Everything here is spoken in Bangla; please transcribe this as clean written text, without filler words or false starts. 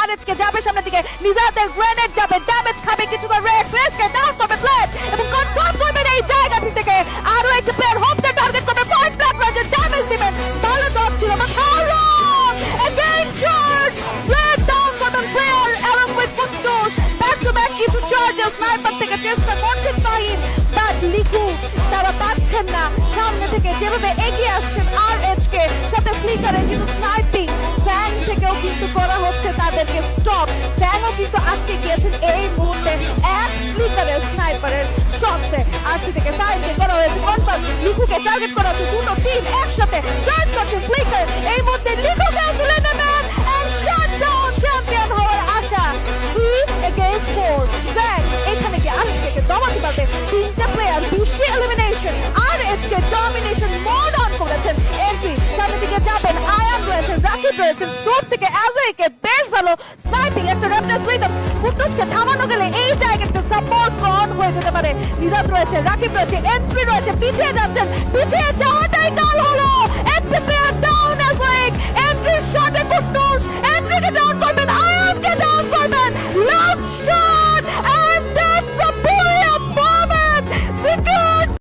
আরএচকে যাবে সামনের দিকে, নিজাতের গ্রেনেড যাবে, ড্যামেজ খাবে কিছুটা রেড, রেডকে ডাউন করবে ব্লেড এবং কনফার্ম করবেন এই জায়গাটি থেকে আরো একটি প্লেয়ার হোপকে টার্গেট করবে, পয়েন্ট ব্ল্যাক রয়েছে, ড্যামেজ দিবেন, ভালো ডট ছিল but how wrong again charge, blade down button player along with ফুটুস, ব্যাক টু ব্যাক কিছু চার্জেস স্নাইপার থেকে চেষ্টা করছেন ফাহিম, বাট লিকু তারা পাচ্ছেন না, সামনে থেকে যেভাবে এগিয়ে আসছেন আরএচকে সাথে ফ্লিকারে কিন্তু স্নাইপিং ফ্যান থেকেও কিন্তু করা হচ্ছে তাদেরকে স্টপ, ফ্যানও কিন্তু আটকে গিয়েছেন এই মুহূর্তে এক ফ্লিকারের স্নাইপারের শটসে, আরসি থেকে ফাইনকে করা হয়েছে কনফার্ম, লিকুকে টার্গেট করা হচ্ছে, দুটো টিম একসাথে জয়েন করছে, ফ্লিকার এই মুহূর্তে লিকুকে তুলে নেবেন এন্ড শাট ডাউন চ্যাম্পিয়ন হওয়ার আশা 3 against 4, ফ্যান এখানে কি আরসিকে দমাতে পারবে, তিনটা player 20 elimination, আরএচকে domination mode on করেছেন, এন্ট্রি সামনের দিকে যাবেন, আয়ান রয়েছেন, রাকিব রয়েছেন, দূর থেকে অ্যাজয়কে বেশ ভালো স্নাইপিং একটা র্যাপটার রিদম, ফুটুসকে থামানো গেলে এই জায়গাতে সাপোর্ট অন হয়ে যেতে পারে, নিজাত রয়েছে, রাকিব রয়েছে, এন্ট্রি রয়েছে, পিছিয়ে যাচ্ছেন, পিছিয়ে যাওয়াটাই কাল হলো,